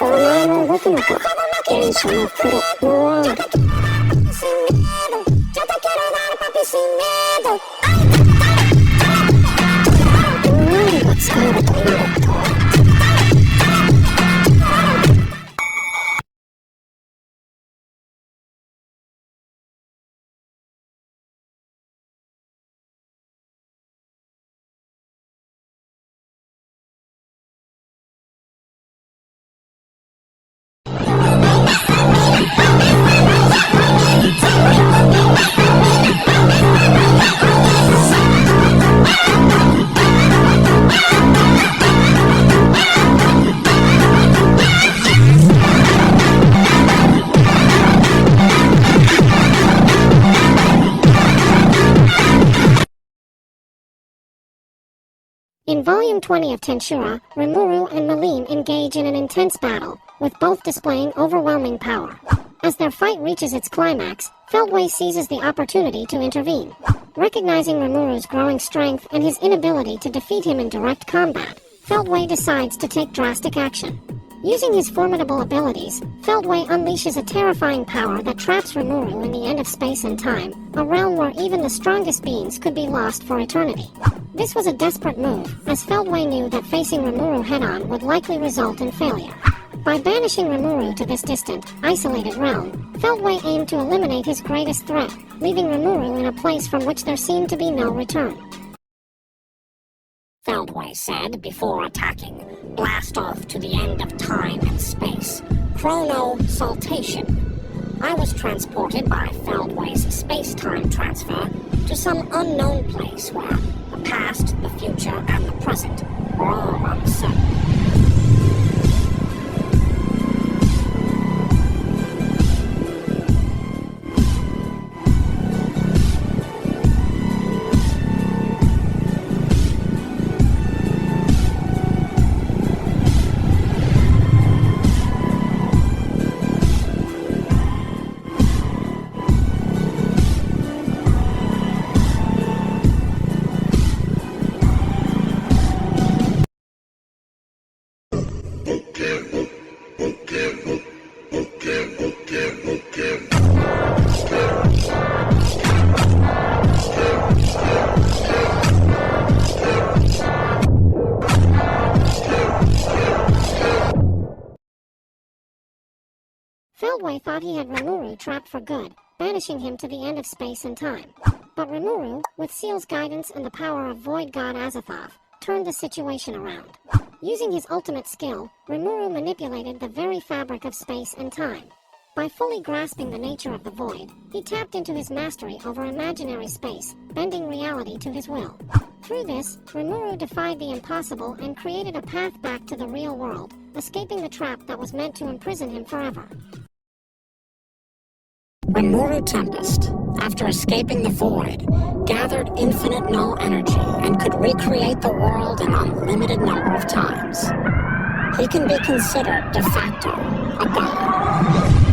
お前も動くのか原初の黒うわ何が使えるということ。In Volume 20 of Tensura, Rimuru and Maline engage in an intense battle, with both displaying overwhelming power. As their fight reaches its climax, Feldway seizes the opportunity to intervene. Recognizing Rimuru's growing strength and his inability to defeat him in direct combat, Feldway decides to take drastic action. Using his formidable abilities, Feldway unleashes a terrifying power that traps Rimuru in the end of space and time, a realm where even the strongest beings could be lost for eternity. This was a desperate move, as Feldway knew that facing Rimuru head-on would likely result in failure. By banishing Rimuru to this distant, isolated realm, Feldway aimed to eliminate his greatest threat, leaving Rimuru in a place from which there seemed to be no return. Feldway said before attacking, blast off to the end of time and space. Chrono-saltation. I was transported by Feldway's space-time transfer to some unknown place where the past, the future, and the present were all uncertain. Feldway thought he had Rimuru trapped for good, banishing him to the end of space and time. But Rimuru, with Seal's guidance and the power of Void God Azathoth, turned the situation around. Using his ultimate skill, Rimuru manipulated the very fabric of space and time. By fully grasping the nature of the Void, he tapped into his mastery over imaginary space, bending reality to his will. Through this, Rimuru defied the impossible and created a path back to the real world, escaping the trap that was meant to imprison him forever. Rimuru Tempest, after escaping the Void, gathered infinite null energy and could recreate the world an unlimited number of times. He can be considered de facto a god.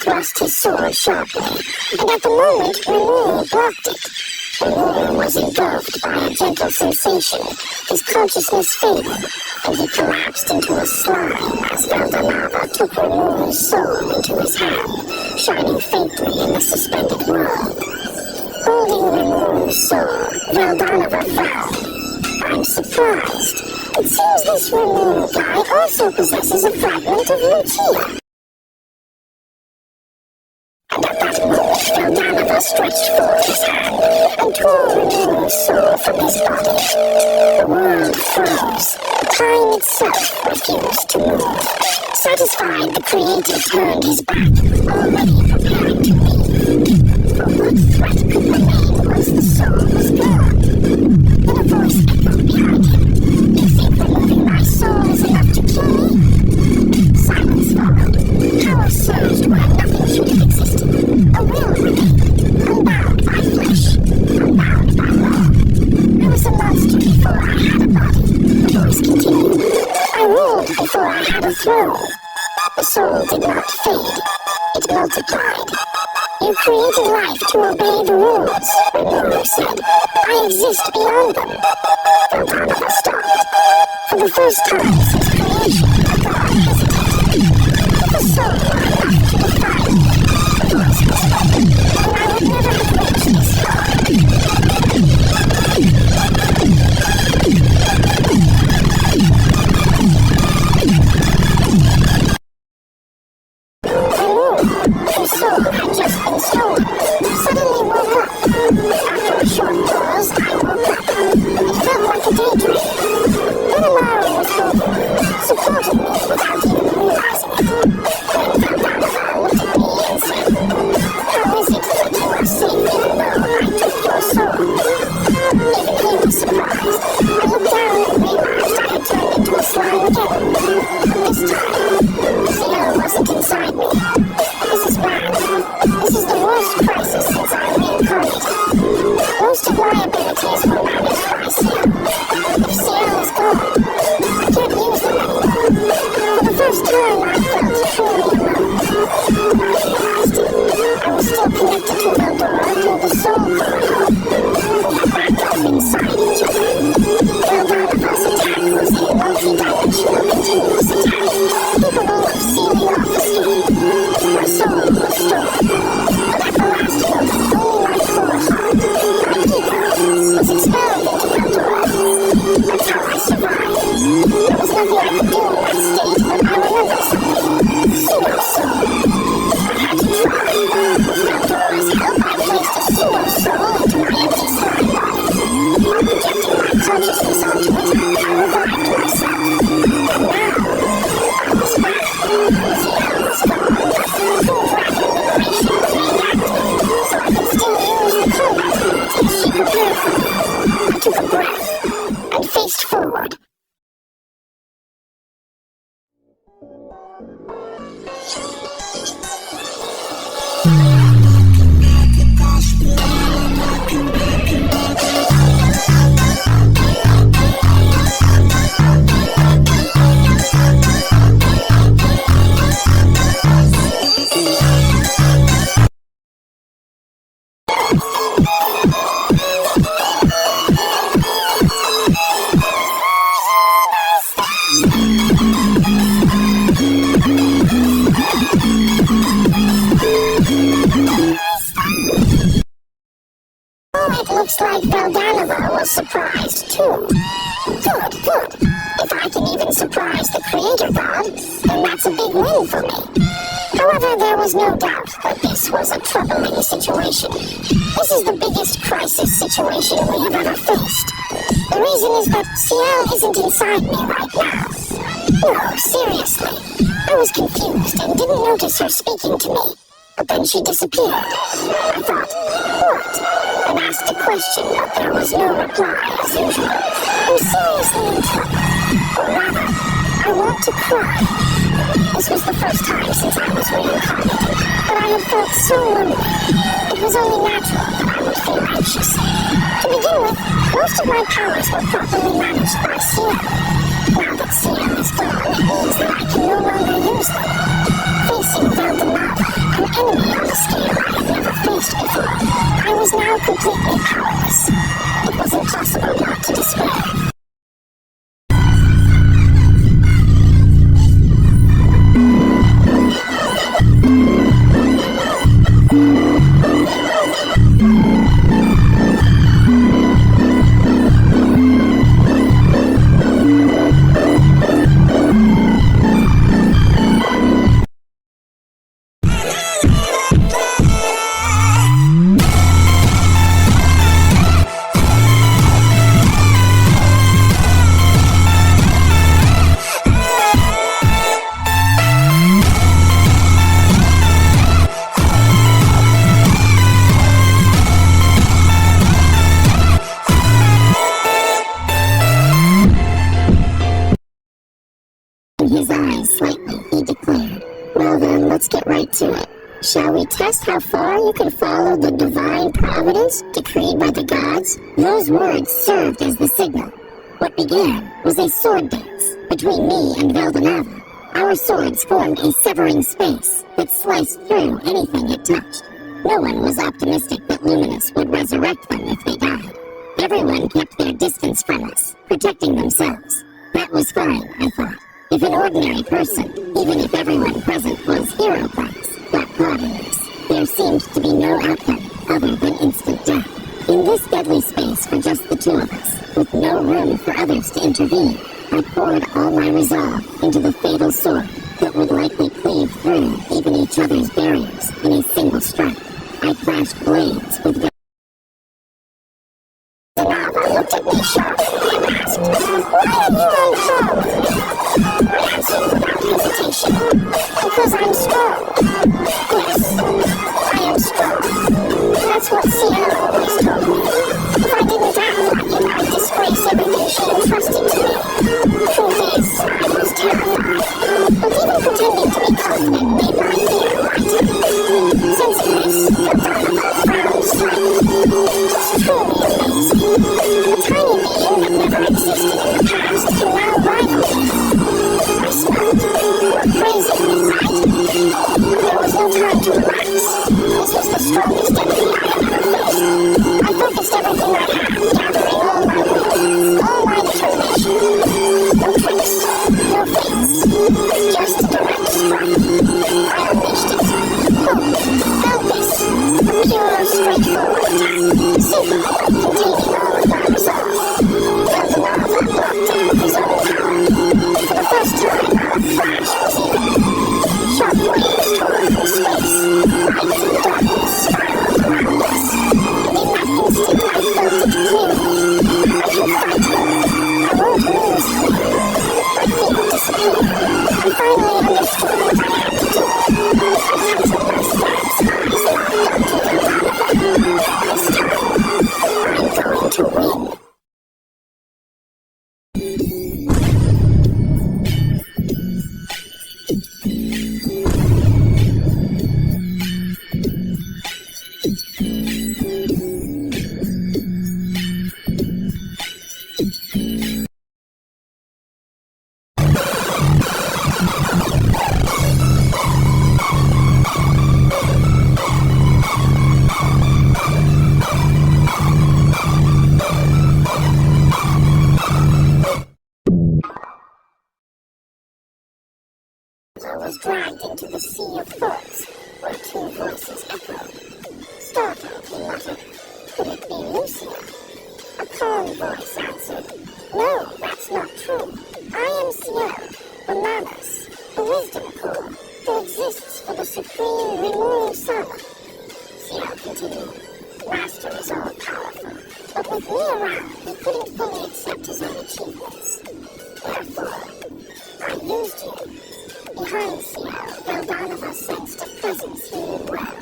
thrust his sword sharply, and at the moment Rimuru blocked it. Rimuru was engulfed by a gentle sensation, his consciousness faded, and he collapsed into a slime as Veldanava took Rimuru's soul into his hand, shining faintly in the suspended world. Holding Rimuru's soul, Veldanava fell. I'm surprised. It seems this Rimuru guy also possesses a fragment of Lucia. And at that moment, Veldanava stretched forth his hand and tore Rimuru's soul from his body. The world froze. Time itself refused to move. Satisfied, the creator turned his back, already preparing to leave. For what threat could remain once the soul was gone? Then a voice echoed behind him. You think removing my soul is enough to kill me? Silence followed. Power surged where nothing should have existed. A will remained, unbound by flesh, unbound by law. I was a monster before I had a body, the voice continued. I ruled before I had a throne. The soul did not fade. It multiplied. You created life to obey the rules, Rimuru said. I exist beyond them. Veldanava stopped. For the first time since creation, the god hesitated. If the soul were enough to defy me, the voice was spoken, and I would never have reached this far. His soul had just been stolen. Suddenly woke up. After a short pause, I woke up. It felt like a daydream. Rimuru was holding, supporting me without even realizing it. Then Veldanava looked at me and said, how is it that you are safe even though I took your soul? Even he was surprised. I looked down and realized I had turned into a slime again. This time, Zero wasn't inside me. This is bad. This is the worst crisis since I reincarnated. Most of my abilities were managed by Ciel. If Ciel is gone, I can't use them anymore. For the first time, I felt truly alone. I realized I was still connected to Veldora through the soul corridor. We had wrapped up inside each other. Veldanava's attack was a multi-dimensional continuous attack, capable of sealing off the skin. My soul was stolen, but at the last moment, only my core heart, my ego, was expelled into Veldora. That's how I survived. There was nothing I could do in that state, but I remember something. Pseudo soul. I had to try. With Veldora's help, I placed a pseudo soul into my empty slime body. Projecting my consciousness consciousness onto it, I revived myself. But now, I was back. Ciel was gone, but the full dragon liberation was reenacted, so I could still use the combat abilities she prepared for me. I took a breath and faced forward. Looks like Beldanova was surprised too. Good. If I can even surprise the creator god, then that's a big win for me. However, there was no doubt that this was a troubling situation. This is the biggest crisis situation we have ever faced. The reason is that Ciel isn't inside me right now. No, seriously. I was confused and didn't notice her speaking to me. But then she disappeared. I thought, what? And asked a question, but there was no reply, as usual. I'm seriously in trouble. Or rather, I want to cry. This was the first time since I was reincarnated, but I had felt so lonely. It was only natural that I would feel anxious. To begin with, most of my powers were properly managed by Ciel. Now that Ciel is gone, it means that I can no longer use them. Facing Beldanova, an enemy on a scale I had never faced before, I was now completely powerless. It was impossible not to despair. His eyes slightly, he declared, "Well then, let's get right to it. Shall we test how far you can follow the divine providence decreed by the gods?" Those words served as the signal. What began was a sword dance between me and Beldanova. Our swords formed a severing space that sliced through anything it touched. No one was optimistic that Luminous would resurrect them if they died. Everyone kept their distance from us, protecting themselves. That was fine, I thought. If an ordinary person, even if everyone present was hero class, got caught in this, there seemed to be no outcome other than instant death. In this deadly space for just the two of us, with no room for others to intervene, I poured all my resolve into the fatal sword that would likely cleave through even each other's barriers in a single strike. I clashed blades with Beldanova looked at me sharply and asked, "Why are you unfollowing me?" I answered without hesitation, "Because I'm strong." Yes, I am strong. That's what Ciel always told me. If I didn't act like it, I'd disgrace everything she entrusted to me. Truth is, I was terrified. But even pretending to be confident made my fear lighter. Sensing this, Beldanova frowned slightly. It's truly amazing. A tiny being that never existed in the past can now rival me. I smiled. You're praising me, right? There was no time to relax. This was the strongest enemy I have ever faced. I focused everything I had, gathering all my will, all my determination. No tricks, no feats, just a direct strike. I unleashed it. Boom, Elpis, a pure, straightforward attack, simple, containing all of my resolve. Beldanova blocked it with his own power. For the first time, our flash was even. Sharp waves tore through space. Light and darkness spiraled around us. And in that instant, I felt it clear. I was dragged into the sea of thoughts, where two voices echoed. Startled, he muttered, "Could it be Lucia?" A calm voice answered, "No, that's not true. I am Ciel, the Manus, the wisdom core, who exists for the supreme Rimuru Sama." Ciel continued, "Master is all-powerful, but with me around, he couldn't fully accept his own achievements. Therefore, I used you." Behind Ciel, Beldanova sensed a presence he knew well.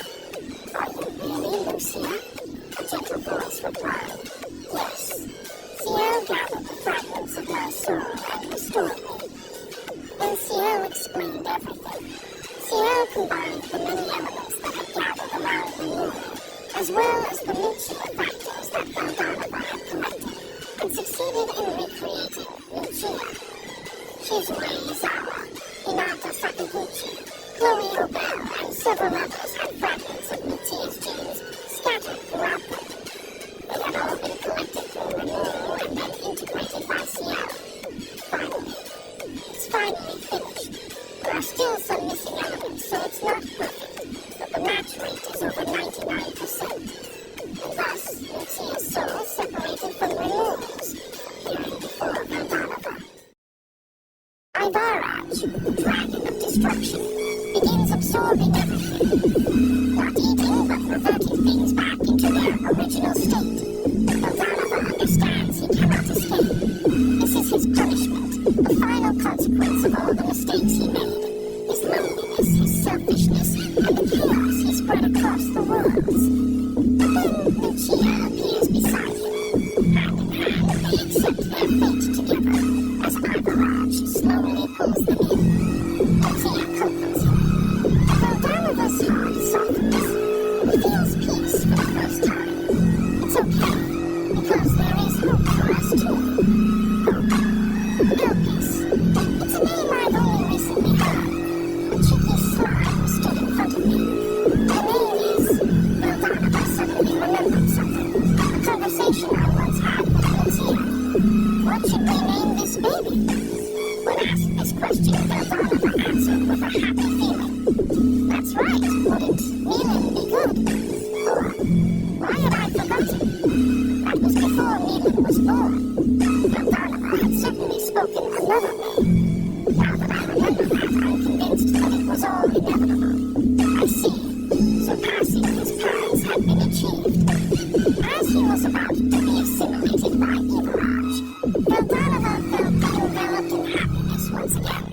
"Are you really Lucia?" A gentle voice replied, "Yes." Ciel gathered the fragments of my soul and restored me. Then Ciel explained everything. Ciel combined the many elements that had gathered around Rimuru, as well as the Lucia factors that Beldanova had collected, and succeeded in recreating Lucia. Shizue Izawa, Hinata Sakaguchi, Chloe Obel, and several others had fragments of Lucia's genes scattered throughout them. They had all been collected from Rimuru and then integrated by Ciel. Finally, it's finally finished. There are still some missing elements, so it's not perfect, but the match rate is over 99%. And thus, Lucia's soul separated from Rimuru's, appearing before Beldanova. Ibaraj, the dragon of destruction, begins absorbing everything. Not eating, but reverting things back into their original state. Beldanova understands he cannot escape. This is his punishment, the final consequence of all the mistakes he made. His loneliness, his selfishness, and the chaos he spread across the worlds. But then Lucia appears beside him. Hand in hand, they accept their fate together, as Ibaraj slowly pulls them in. Lucia comforts him. Beldanova's heart softens. He feels peace for the first time. It's okay, because there is hope for us too. Hope. Elpis. It's a name I've only recently heard. A cheeky slime stood in front of me. The name is... Beldanova suddenly remembered something. A conversation I once had with Lucia. What should we name this baby? When asked this question, Beldanova answered with a happy feeling. That's right, wouldn't Milan be good? Or, why had I forgotten? That was before Milan was born. Beldanova had certainly spoken another name. Now that I remember that, I'm convinced that it was all inevitable. I see. Surpassing his plans had been achieved. As he was about to be assimilated by Ibaraj, Beldanova felt enveloped in happiness once again.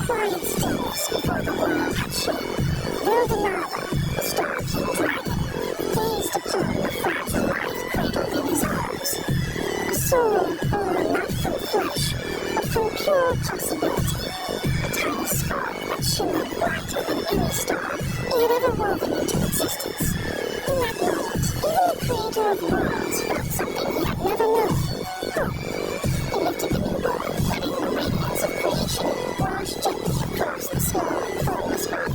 Quiet stillness before the world had shaken. Beldanova, the star-king dragon, gazed upon the fragile life cradled in his arms. A soul born not from flesh, but from pure possibility. A tiny spark that shimmered brighter than any star he had ever woven into existence. In that moment, even the creator of worlds felt something he had never known. Hope. He lifted the newborn, letting the radiance of creation wash gently across the small and formless body.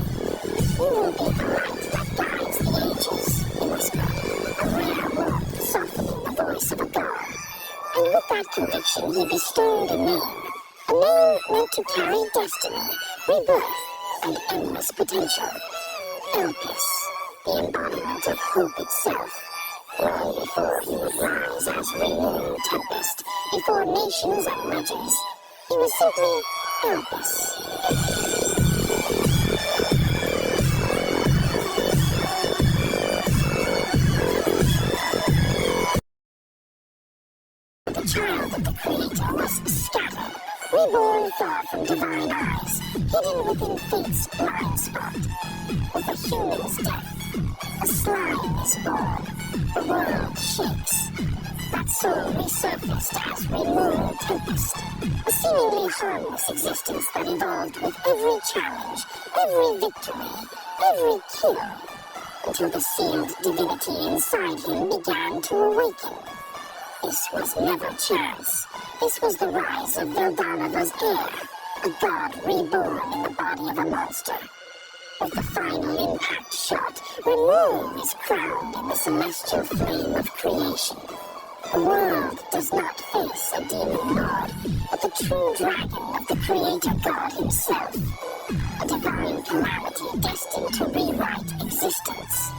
"You will be the light that guides the ages," he whispered, a rare warmth softening the voice of a god. And with that conviction he bestowed a name meant to carry destiny, rebirth, and endless potential. Elpis, the embodiment of hope itself. Long before he would rise as Rimuru Tempest, before nations and legends, he was simply Elpis. The child of the Creator was scattered, reborn far from divine eyes, hidden within fate's blind spot. With a human's death, a slime is born. The world shakes. That soul resurfaced as Rimuru Tempest, a seemingly harmless existence that evolved with every challenge, every victory, every kill, until the sealed divinity inside him began to awaken. This was never chance. This was the rise of Vildanova's heir, a god reborn in the body of a monster. With the final impact shot, Rimuru is crowned in the celestial flame of creation. The world does not face a demon lord, but the true dragon of the creator god himself. A divine calamity destined to rewrite existence.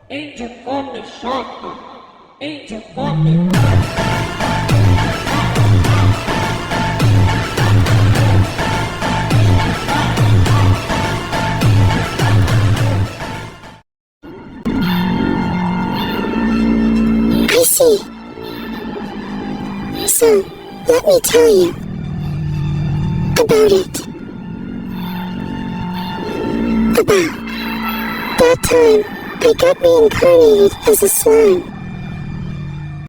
Angel for me, shotgun. Angel for me. I see. So, let me tell you about it. About that time I got reincarnated as a slime.